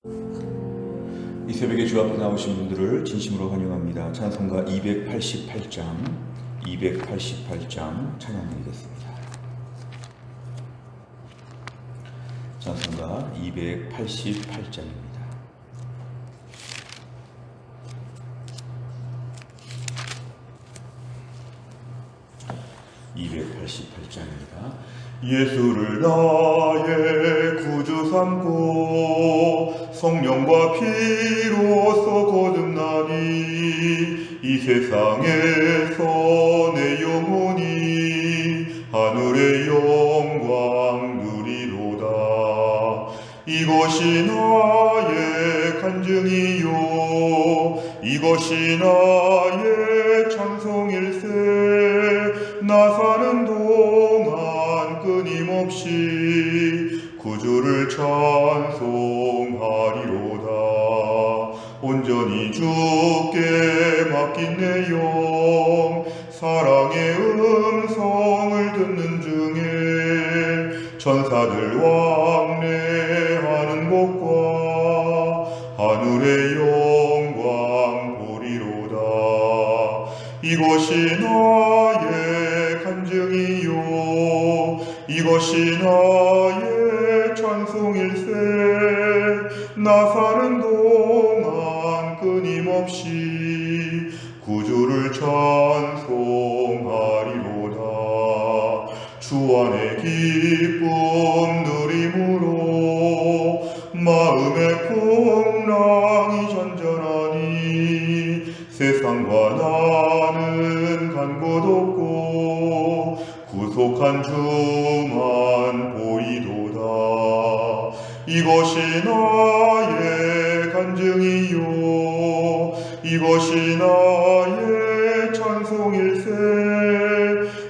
이 새벽에 주 앞에 나오신 분들을 진심으로 환영합니다. 찬송가 288장 찬양 드리겠습니다. 찬송가 288장입니다. 예수를 나의 구주 삼고 성령과 피로써 거듭나니 이 세상에서 내 영혼이 하늘의 영광 누리로다. 이것이 나의 간증이요 이것이 나의 찬송일세. 나 사는 동안 끊임없이 구주를 찬송하리로다. 온전히 주께 맡긴 내 영 사랑의 음성을 듣는 중에 천사들 왕래하는 곳과 하늘의 영광 보리로다. 이것이 나의 간증이요 이것이 나의 찬송일세. 나 사는 동안 끊임없이 구주를 찬송하리로다. 주 안의 기쁨 누림으로 마음의 풍랑이 잔잔하니 세상과 나는 간 곳 없고 구속한 주만 보이도다. 이것이 나의 간증이요 이것이 나의 찬송일세.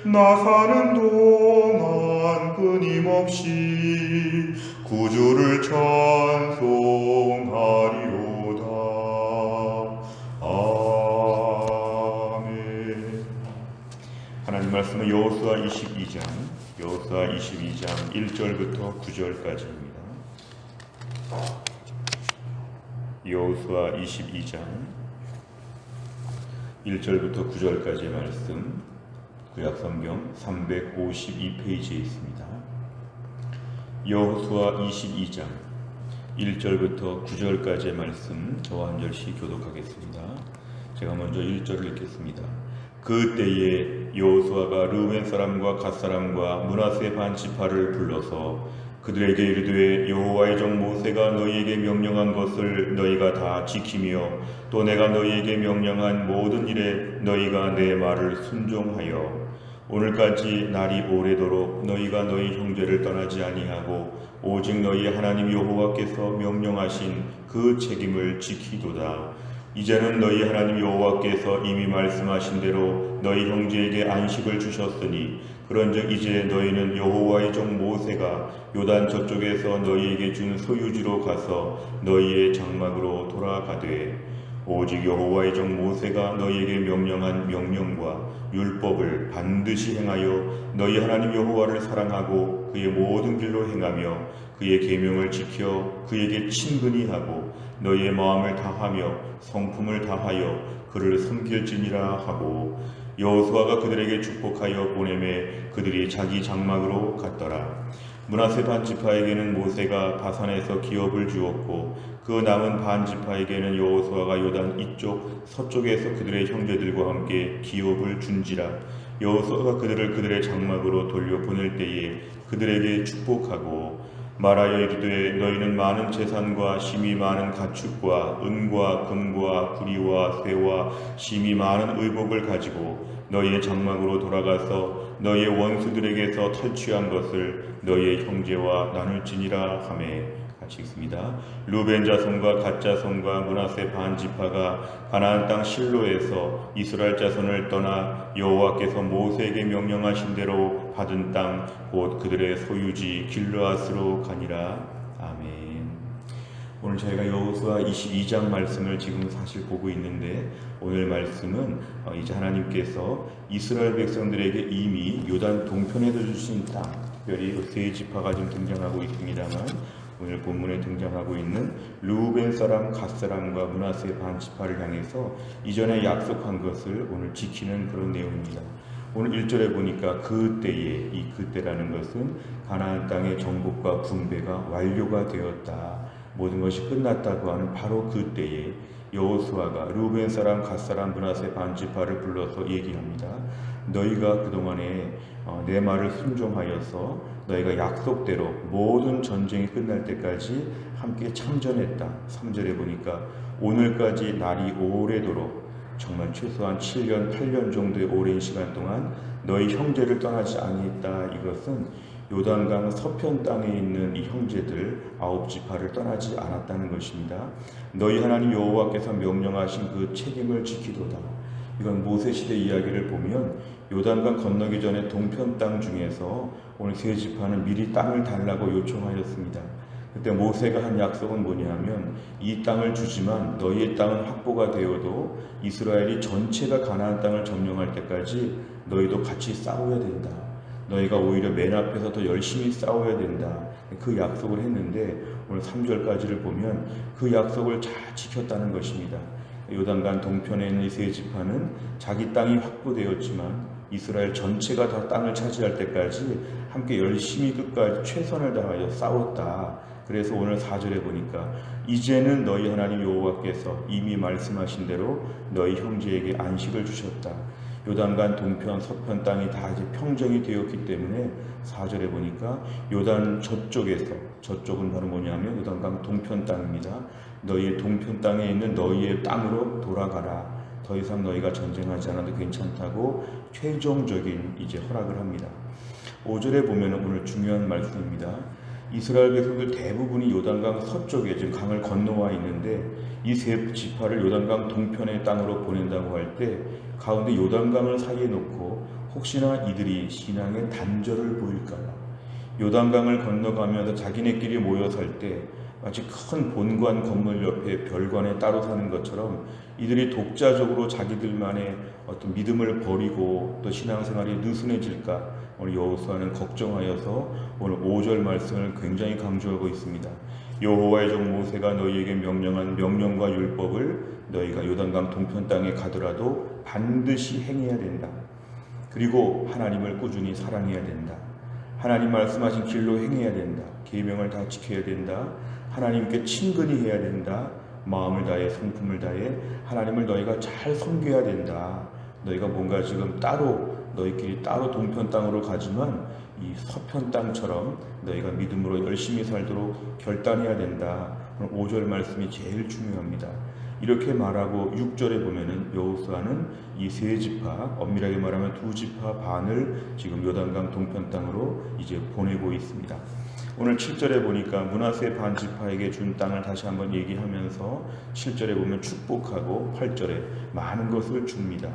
나 사는 동안 끊임없이 구주를 찬송하리로다. 아멘. 하나님 말씀은 여호수아 22장 1절부터 9절까지입니다. 여호수아 22장 1절부터 9절까지의 말씀, 구약성경 352페이지에 있습니다. 여호수아 22장 1절부터 9절까지의 말씀 저와 한 절씩 교독하겠습니다. 제가 먼저 1절을 읽겠습니다. 그때에 여호수아가 르우벤 사람과 갓 사람과 므낫세 반 지파를 불러서 그들에게 이르되 여호와의 종 모세가 너희에게 명령한 것을 너희가 다 지키며 또 내가 너희에게 명령한 모든 일에 너희가 내 말을 순종하여 오늘까지 날이 오래도록 너희가 너희 형제를 떠나지 아니하고 오직 너희 하나님 여호와께서 명령하신 그 책임을 지키도다. 이제는 너희 하나님 여호와께서 이미 말씀하신 대로 너희 형제에게 안식을 주셨으니 그런즉 이제 너희는 여호와의 종 모세가 요단 저쪽에서 너희에게 준 소유지로 가서 너희의 장막으로 돌아가되 오직 여호와의 종 모세가 너희에게 명령한 명령과 율법을 반드시 행하여 너희 하나님 여호와를 사랑하고 그의 모든 길로 행하며 그의 계명을 지켜 그에게 친근히 하고 너희의 마음을 다하며 성품을 다하여 그를 섬길지니라 하고 여호수아가 그들에게 축복하여 보내매 그들이 자기 장막으로 갔더라. 므낫세 반 지파에게는 모세가 바산에서 기업을 주었고 그 남은 반 지파에게는 여호수아가 요단 이쪽 서쪽에서 그들의 형제들과 함께 기업을 준지라. 여호수아가 그들의 장막으로 돌려보낼 때에 그들에게 축복하고 말하여 이르되 너희는 많은 재산과 심이 많은 가축과 은과 금과 구리와 쇠와 심이 많은 의복을 가지고 너희의 장막으로 돌아가서 너희의 원수들에게서 탈취한 것을 너희의 형제와 나눌지니라 하매. 같이 읽습니다. 르벤 자손과 갓 자손과 므낫세 반 지파가 가나안 땅 실로에서 이스라엘 자손을 떠나 여호와께서 모세에게 명령하신 대로 받은 땅 곧 그들의 소유지 길르앗으로 가니라. 아멘. 오늘 저희가 여호수아 22장 말씀을 지금 사실 보고 있는데 오늘 말씀은 이제 하나님께서 이스라엘 백성들에게 이미 요단 동편에서 주신 땅, 특별히 세 지파가 좀 등장하고 있습니다만 오늘 본문에 등장하고 있는 르우벤 사람, 갓 사람과 므낫세 반 지파를 향해서 이전에 약속한 것을 오늘 지키는 그런 내용입니다. 오늘 1절에 보니까 그때에, 이 그때라는 것은 가나안 땅의 정복과 분배가 완료가 되었다, 모든 것이 끝났다고 하는 바로 그때에 여호수아가 르우벤 사람, 갓 사람, 므낫세 반 지파를 불러서 얘기합니다. 너희가 그동안에 내 말을 순종하여서 너희가 약속대로 모든 전쟁이 끝날 때까지 함께 참전했다. 3절에 보니까 오늘까지 날이 오래도록 정말 최소한 7년, 8년 정도의 오랜 시간 동안 너희 형제를 떠나지 아니했다. 이것은 요단강 서편 땅에 있는 이 형제들 9지파를 떠나지 않았다는 것입니다. 너희 하나님 여호와께서 명령하신 그 책임을 지키도다. 이건 모세시대 이야기를 보면 요단강 건너기 전에 동편 땅 중에서 오늘 세 지파는 미리 땅을 달라고 요청하였습니다. 그때 모세가 한 약속은 뭐냐면 이 땅을 주지만 너희의 땅은 확보가 되어도 이스라엘이 전체가 가나안 땅을 점령할 때까지 너희도 같이 싸워야 된다. 너희가 오히려 맨 앞에서 더 열심히 싸워야 된다. 그 약속을 했는데 오늘 3절까지를 보면 그 약속을 잘 지켰다는 것입니다. 요단강 동편에 있는 이 세 지파는 자기 땅이 확보되었지만 이스라엘 전체가 다 땅을 차지할 때까지 함께 열심히 끝까지 최선을 다하여 싸웠다. 그래서 오늘 4절에 보니까 이제는 너희 하나님 여호와께서 이미 말씀하신 대로 너희 형제에게 안식을 주셨다. 요단강 동편 서편 땅이 다 이제 평정이 되었기 때문에 4절에 보니까 요단 저쪽에서, 저쪽은 바로 뭐냐면 요단강 동편 땅입니다. 너희의 동편 땅에 있는 너희의 땅으로 돌아가라. 더 이상 너희가 전쟁하지 않아도 괜찮다고 최종적인 이제 허락을 합니다. 5절에 보면 오늘 중요한 말씀입니다. 이스라엘 백성들 대부분이 요단강 서쪽에 지금 강을 건너와 있는데 이 세 지파를 요단강 동편의 땅으로 보낸다고 할 때 가운데 요단강을 사이에 놓고 혹시나 이들이 신앙의 단절을 보일까봐 요단강을 건너가면서 자기네끼리 모여 살 때 마치 큰 본관 건물 옆에 별관에 따로 사는 것처럼 이들이 독자적으로 자기들만의 어떤 믿음을 버리고 또 신앙생활이 느슨해질까 오늘 여호수아는 걱정하여서 오늘 5절 말씀을 굉장히 강조하고 있습니다. 여호와의 종 모세가 너희에게 명령한 명령과 율법을 너희가 요단강 동편 땅에 가더라도 반드시 행해야 된다. 그리고 하나님을 꾸준히 사랑해야 된다. 하나님 말씀하신 길로 행해야 된다. 계명을 다 지켜야 된다. 하나님께 친근히 해야 된다. 마음을 다해 성품을 다해 하나님을 너희가 잘 섬겨야 된다. 너희가 뭔가 지금 따로 너희끼리 따로 동편 땅으로 가지만 이 서편 땅처럼 너희가 믿음으로 열심히 살도록 결단해야 된다. 5절 말씀이 제일 중요합니다. 이렇게 말하고 6절에 보면은 여호수아는 이 세 지파, 엄밀하게 말하면 두 지파 반을 지금 요단강 동편 땅으로 이제 보내고 있습니다. 오늘 7절에 보니까 므낫세 반 지파에게 준 땅을 다시 한번 얘기하면서 7절에 보면 축복하고 8절에 많은 것을 줍니다.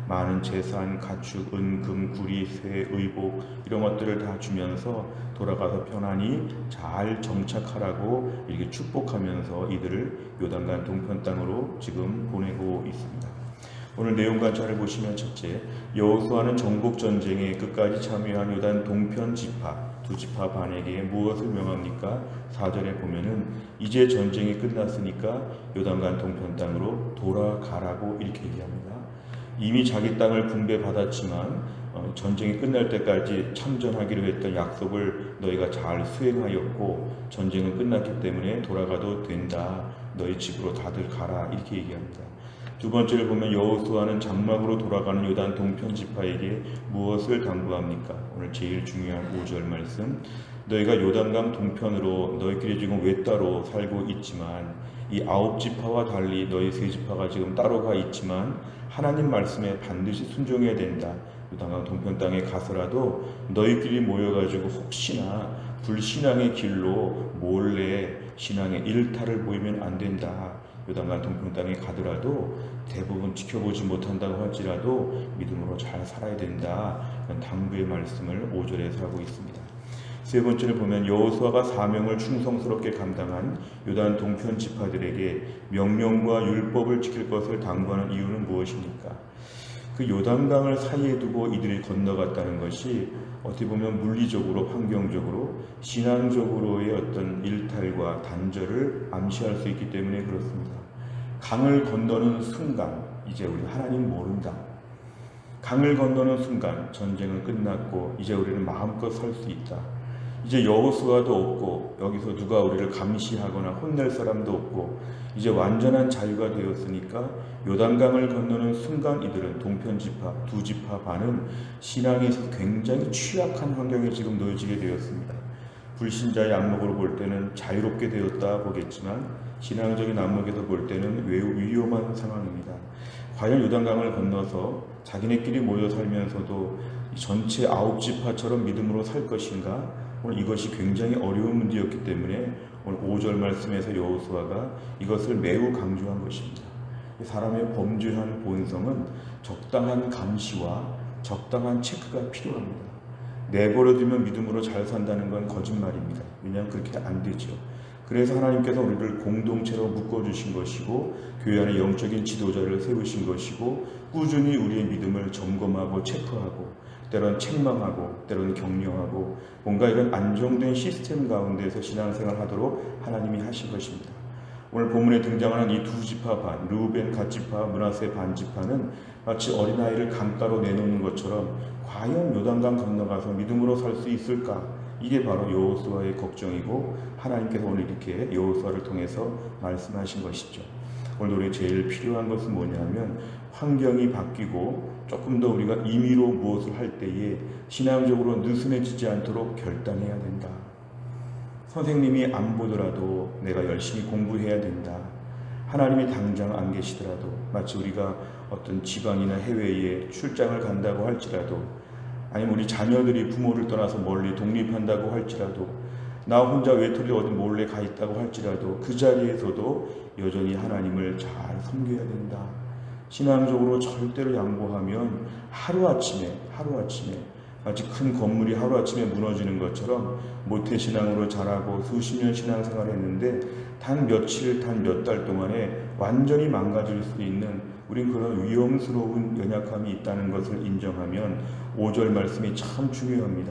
많은 재산, 가축, 은, 금, 구리, 쇠, 의복 이런 것들을 다 주면서 돌아가서 편안히 잘 정착하라고 이렇게 축복하면서 이들을 요단강 동편 땅으로 지금 보내고 있습니다. 오늘 내용 관찰을 보시면 첫째, 여호수아는 정복 전쟁에 끝까지 참여한 요단 동편 지파, 두 지파 반에게 무엇을 명합니까? 4절에 보면은 이제 전쟁이 끝났으니까 요단강 동편 땅으로 돌아가라고 이렇게 얘기합니다. 이미 자기 땅을 분배받았지만 전쟁이 끝날 때까지 참전하기로 했던 약속을 너희가 잘 수행하였고 전쟁은 끝났기 때문에 돌아가도 된다. 너희 집으로 다들 가라. 이렇게 얘기합니다. 두 번째를 보면 여호수아는 장막으로 돌아가는 요단 동편 지파에게 무엇을 당부합니까? 오늘 제일 중요한 5절 말씀. 너희가 요단강 동편으로 너희끼리 지금 외따로 살고 있지만 이 9지파와 달리 너희 세 지파가 지금 따로 가 있지만 하나님 말씀에 반드시 순종해야 된다. 요단강 동편 땅에 가서라도 너희끼리 모여가지고 혹시나 불신앙의 길로 몰래 신앙의 일탈을 보이면 안 된다. 요단강 동편 땅에 가더라도 대부분 지켜보지 못한다고 할지라도 믿음으로 잘 살아야 된다. 그런 당부의 말씀을 5절에서 하고 있습니다. 세 번째를 보면 여호수아가 사명을 충성스럽게 감당한 요단 동편 지파들에게 명령과 율법을 지킬 것을 당부하는 이유는 무엇입니까? 그 요단강을 사이에 두고 이들이 건너갔다는 것이 어떻게 보면 물리적으로, 환경적으로, 신앙적으로의 어떤 일탈과 단절을 암시할 수 있기 때문에 그렇습니다. 강을 건너는 순간 이제 우리 하나님 모른다. 강을 건너는 순간 전쟁은 끝났고 이제 우리는 마음껏 설 수 있다. 이제 여호수아도 없고 여기서 누가 우리를 감시하거나 혼낼 사람도 없고 이제 완전한 자유가 되었으니까 요단강을 건너는 순간 이들은 동편 지파, 두 지파 반은 신앙에서 굉장히 취약한 환경에 지금 놓여지게 되었습니다. 불신자의 안목으로 볼 때는 자유롭게 되었다 보겠지만 신앙적인 안목에서 볼 때는 매우 위험한 상황입니다. 과연 요단강을 건너서 자기네끼리 모여 살면서도 전체 9지파처럼 믿음으로 살 것인가? 오늘 이것이 굉장히 어려운 문제였기 때문에 오늘 5절 말씀에서 여호수아가 이것을 매우 강조한 것입니다. 사람의 범죄한 본성은 적당한 감시와 적당한 체크가 필요합니다. 내버려두면 믿음으로 잘 산다는 건 거짓말입니다. 왜냐하면 그렇게 안 되죠. 그래서 하나님께서 우리를 공동체로 묶어주신 것이고 교회 안에 영적인 지도자를 세우신 것이고 꾸준히 우리의 믿음을 점검하고 체크하고 때로는 책망하고 때로는 격려하고 뭔가 이런 안정된 시스템 가운데서 신앙생활 하도록 하나님이 하신 것입니다. 오늘 본문에 등장하는 이 두 지파 반, 르우벤 갓지파, 므낫세 반지파는 마치 어린아이를 강가로 내놓는 것처럼 과연 요단강 건너가서 믿음으로 살 수 있을까? 이게 바로 여호수아의 걱정이고 하나님께서 오늘 이렇게 여호수아를 통해서 말씀하신 것이죠. 오늘 우리 제일 필요한 것은 뭐냐면 환경이 바뀌고 조금 더 우리가 임의로 무엇을 할 때에 신앙적으로 느슨해지지 않도록 결단해야 된다. 선생님이 안 보더라도 내가 열심히 공부해야 된다. 하나님이 당장 안 계시더라도 마치 우리가 어떤 지방이나 해외에 출장을 간다고 할지라도 아니면 우리 자녀들이 부모를 떠나서 멀리 독립한다고 할지라도 나 혼자 외톨이 어디 몰래 가 있다고 할지라도 그 자리에서도 여전히 하나님을 잘 섬겨야 된다. 신앙적으로 절대로 양보하면 하루아침에 마치 큰 건물이 하루아침에 무너지는 것처럼 모태신앙으로 자라고 수십 년 신앙생활을 했는데 단 며칠, 단 몇 달 동안에 완전히 망가질 수 있는 우린 그런 위험스러운 연약함이 있다는 것을 인정하면 5절 말씀이 참 중요합니다.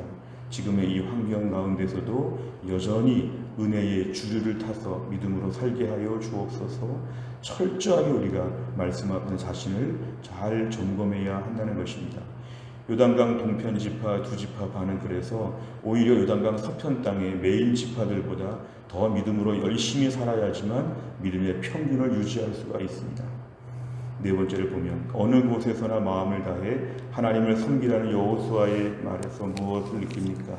지금의 이 환경 가운데서도 여전히 은혜의 주류를 타서 믿음으로 살게 하여 주옵소서. 철저하게 우리가 말씀하는 자신을 잘 점검해야 한다는 것입니다. 요단강 동편 지파, 두 지파 반은 그래서 오히려 요단강 서편 땅의 메인 지파들보다 더 믿음으로 열심히 살아야지만 믿음의 평균을 유지할 수가 있습니다. 네 번째를 보면 어느 곳에서나 마음을 다해 하나님을 섬기라는 여호수아의 말에서 무엇을 느낍니까?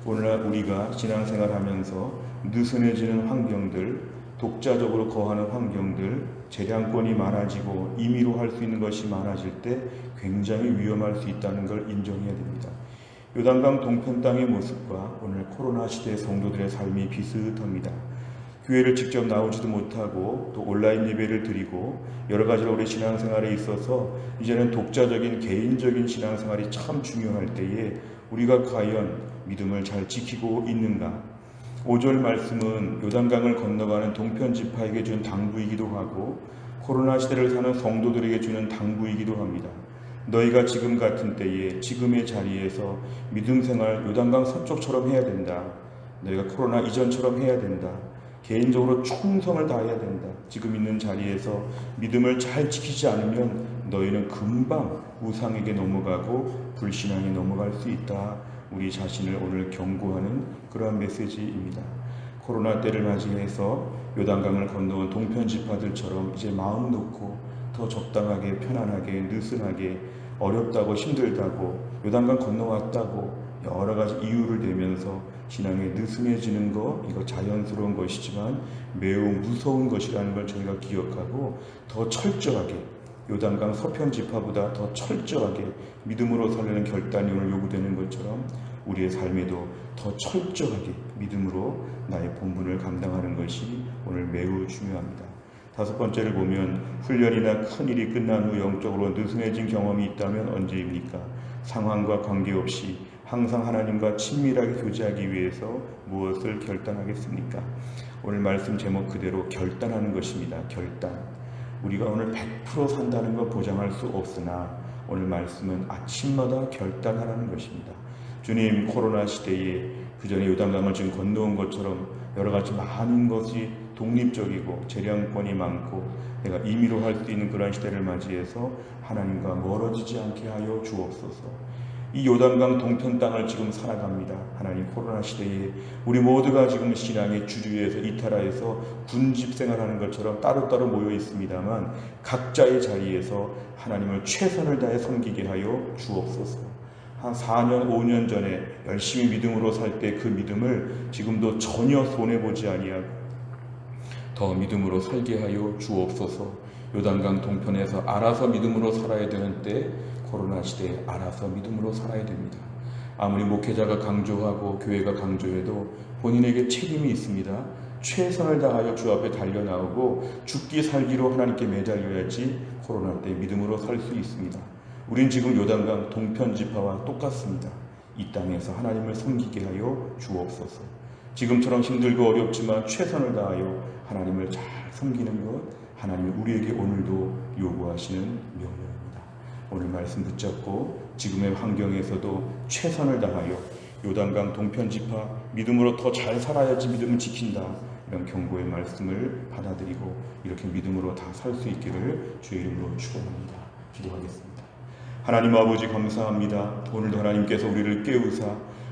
오늘날 우리가 신앙생활하면서 느슨해지는 환경들, 독자적으로 거하는 환경들, 재량권이 많아지고 임의로 할 수 있는 것이 많아질 때 굉장히 위험할 수 있다는 걸 인정해야 됩니다. 요단강 동편 땅의 모습과 오늘 코로나 시대의 성도들의 삶이 비슷합니다. 교회를 직접 나오지도 못하고 또 온라인 예배를 드리고 여러 가지로 우리 신앙생활에 있어서 이제는 독자적인 개인적인 신앙생활이 참 중요할 때에 우리가 과연 믿음을 잘 지키고 있는가? 5절 말씀은 요단강을 건너가는 동편 지파에게 준 당부이기도 하고 코로나 시대를 사는 성도들에게 주는 당부이기도 합니다. 너희가 지금 같은 때에 지금의 자리에서 믿음생활 요단강 서쪽처럼 해야 된다. 너희가 코로나 이전처럼 해야 된다. 개인적으로 충성을 다해야 된다. 지금 있는 자리에서 믿음을 잘 지키지 않으면 너희는 금방 우상에게 넘어가고 불신앙에 넘어갈 수 있다. 우리 자신을 오늘 경고하는 그러한 메시지입니다. 코로나 때를 맞이해서 요단강을 건너온 동편 지파들처럼 이제 마음 놓고 더 적당하게 편안하게 느슨하게 어렵다고 힘들다고 요단강 건너왔다고 여러 가지 이유를 대면서 신앙에 느슨해지는 거 이거 자연스러운 것이지만 매우 무서운 것이라는 걸 저희가 기억하고 더 철저하게 요단강 서편 지파보다 더 철저하게 믿음으로 살려는 결단이 오늘 요구되는 것처럼 우리의 삶에도 더 철저하게 믿음으로 나의 본분을 감당하는 것이 오늘 매우 중요합니다. 다섯 번째를 보면 훈련이나 큰 일이 끝난 후 영적으로 느슨해진 경험이 있다면 언제입니까? 상황과 관계없이 항상 하나님과 친밀하게 교제하기 위해서 무엇을 결단하겠습니까? 오늘 말씀 제목 그대로 결단하는 것입니다. 결단. 우리가 오늘 100% 산다는 것 보장할 수 없으나 오늘 말씀은 아침마다 결단하라는 것입니다. 주님, 코로나 시대에 그전에 요단강을 지금 건너온 것처럼 여러 가지 많은 것이 독립적이고 재량권이 많고 내가 임의로 할 수 있는 그런 시대를 맞이해서 하나님과 멀어지지 않게 하여 주옵소서. 이 요단강 동편 땅을 지금 살아갑니다. 하나님, 코로나 시대에 우리 모두가 지금 신앙의 주류에서 이탈하여서 군집 생활하는 것처럼 따로따로 모여 있습니다만 각자의 자리에서 하나님을 최선을 다해 섬기게 하여 주옵소서. 한 4년, 5년 전에 열심히 믿음으로 살 때 그 믿음을 지금도 전혀 손해보지 아니하고 더 믿음으로 살게 하여 주옵소서. 요단강 동편에서 알아서 믿음으로 살아야 되는 때 코로나 시대에 알아서 믿음으로 살아야 됩니다. 아무리 목회자가 강조하고 교회가 강조해도 본인에게 책임이 있습니다. 최선을 다하여 주 앞에 달려나오고 죽기 살기로 하나님께 매달려야지 코로나 때 믿음으로 살 수 있습니다. 우린 지금 요단강 동편 지파와 똑같습니다. 이 땅에서 하나님을 섬기게 하여 주옵소서. 지금처럼 힘들고 어렵지만 최선을 다하여 하나님을 잘 섬기는 것, 하나님이 우리에게 오늘도 요구하시는 명령입니다. 오늘 말씀 붙잡고 지금의 환경에서도 최선을 다하여 요단강 동편 지파 믿음으로 더 잘 살아야지 믿음을 지킨다, 이런 경고의 말씀을 받아들이고 이렇게 믿음으로 다 살 수 있기를 주의 이름으로 축원합니다. 기도하겠습니다. 하나님 아버지, 감사합니다. 오늘도 하나님께서 우리를 깨우사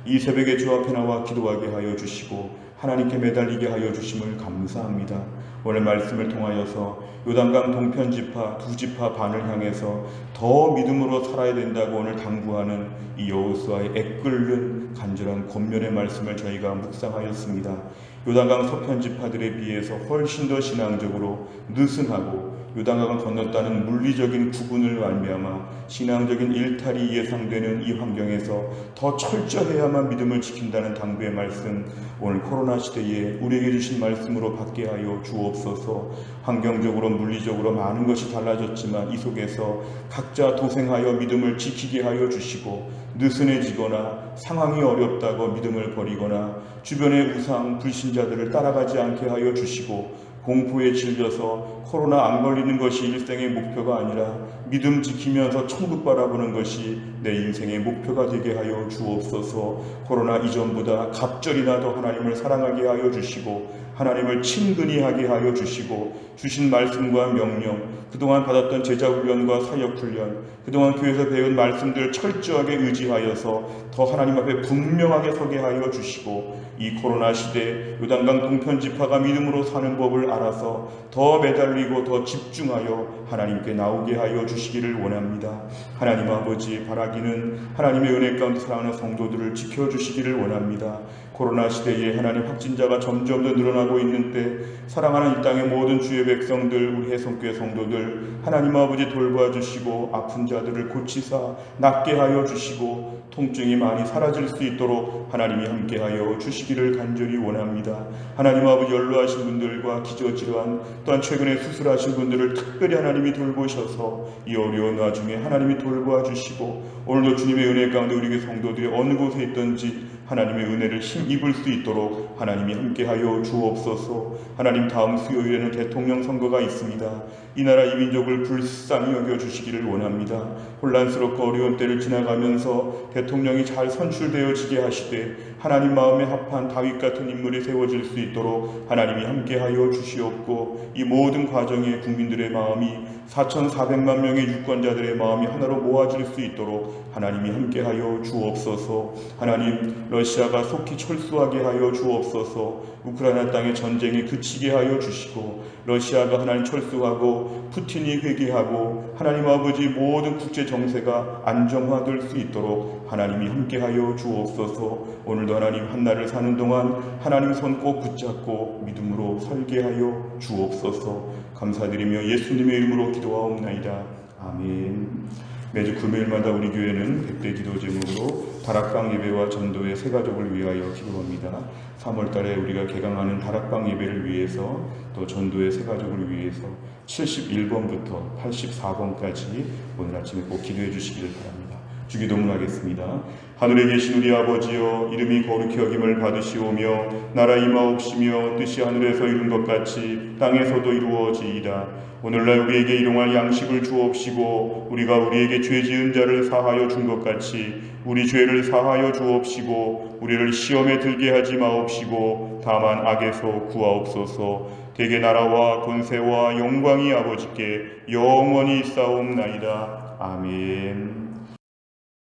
이 새벽에 주 앞에 나와 기도하게 하여 주시고 하나님께 매달리게 하여 주심을 감사합니다. 오늘 말씀을 통하여서 요단강 동편 지파 두 지파 반을 향해서 더 믿음으로 살아야 된다고 오늘 당부하는 이 여호수아의 애끓는 간절한 권면의 말씀을 저희가 묵상하였습니다. 요단강 서편 지파들에 비해서 훨씬 더 신앙적으로 느슨하고 요단강을 건넜다는 물리적인 구분을 말미암아 신앙적인 일탈이 예상되는 이 환경에서 더 철저해야만 믿음을 지킨다는 당부의 말씀, 오늘 코로나 시대에 우리에게 주신 말씀으로 받게 하여 주옵소서. 환경적으로 물리적으로 많은 것이 달라졌지만 이 속에서 각자 도생하여 믿음을 지키게 하여 주시고, 느슨해지거나 상황이 어렵다고 믿음을 버리거나 주변의 우상 불신자들을 따라가지 않게 하여 주시고, 공포에 질려서 코로나 안 걸리는 것이 일생의 목표가 아니라 믿음 지키면서 천국 바라보는 것이 내 인생의 목표가 되게 하여 주옵소서. 코로나 이전보다 갑절이나 더 하나님을 사랑하게 하여 주시고 하나님을 친근히 하게 하여 주시고, 주신 말씀과 명령, 그동안 받았던 제자훈련과 사역훈련, 그동안 교회에서 배운 말씀들 철저하게 의지하여서 더 하나님 앞에 분명하게 서게 하여 주시고, 이 코로나 시대 요단강 동편 지파가 믿음으로 사는 법을 알아서 더 매달리고 더 집중하여 하나님께 나오게 하여 주시기를 원합니다. 하나님 아버지, 바라기는 하나님의 은혜 가운데 사랑하는 성도들을 지켜주시기를 원합니다. 코로나 시대에 하나님 확진자가 점점 더 늘어나고 있는 때 사랑하는 이 땅의 모든 주의 백성들, 우리 해성교회 성도들 하나님 아버지 돌봐 주시고 아픈 자들을 고치사 낫게 하여 주시고 통증이 많이 사라질 수 있도록 하나님이 함께하여 주시기를 간절히 원합니다. 하나님 아버지, 연로하신 분들과 기저질환, 또한 최근에 수술하신 분들을 특별히 하나님이 돌보셔서 이 어려운 와중에 하나님이 돌보아 주시고, 오늘도 주님의 은혜 가운데 우리 성도들이 어느 곳에 있든지 하나님의 은혜를 힘입을 수 있도록 하나님이 함께하여 주옵소서. 하나님, 다음 수요일에는 대통령 선거가 있습니다. 이 나라 이 민족을 불쌍히 여겨주시기를 원합니다. 혼란스럽고 어려운 때를 지나가면서 대통령이 잘 선출되어지게 하시되 하나님 마음에 합한 다윗 같은 인물이 세워질 수 있도록 하나님이 함께하여 주시옵고, 이 모든 과정에 국민들의 마음이 4,400만 명의 유권자들의 마음이 하나로 모아질 수 있도록 하나님이 함께하여 주옵소서. 하나님, 러시아가 속히 철수하게 하여 주옵소서. 우크라이나 땅의 전쟁이 그치게 하여 주시고, 러시아가 하나님 철수하고 푸틴이 회개하고 하나님 아버지 모든 국제 정세가 안정화될 수 있도록 하나님이 함께하여 주옵소서. 오늘도 하나님 한날을 사는 동안 하나님 손 꼭 붙잡고 믿음으로 살게 하여 주옵소서. 감사드리며 예수님의 이름으로 기도하옵나이다. 아멘. 매주 금요일마다 우리 교회는 백대 기도 제목으로 다락방 예배와 전도의 세 가족을 위하여 기도합니다. 3월달에 우리가 개강하는 다락방 예배를 위해서, 또 전도의 세 가족을 위해서 71번부터 84번까지 오늘 아침에 꼭 기도해 주시기를 바랍니다. 주기도문하겠습니다. 하늘에 계신 우리 아버지여, 이름이 거룩히 여김을 받으시오며 나라 임하옵시며 뜻이 하늘에서 이룬 것 같이 땅에서도 이루어지이다. 오늘날 우리에게 일용할 양식을 주옵시고 우리가 우리에게 죄 지은 자를 사하여 준 것 같이 우리 죄를 사하여 주옵시고 우리를 시험에 들게 하지 마옵시고 다만 악에서 구하옵소서. 대개 나라와 권세와 영광이 아버지께 영원히 있사옵나이다. 아멘.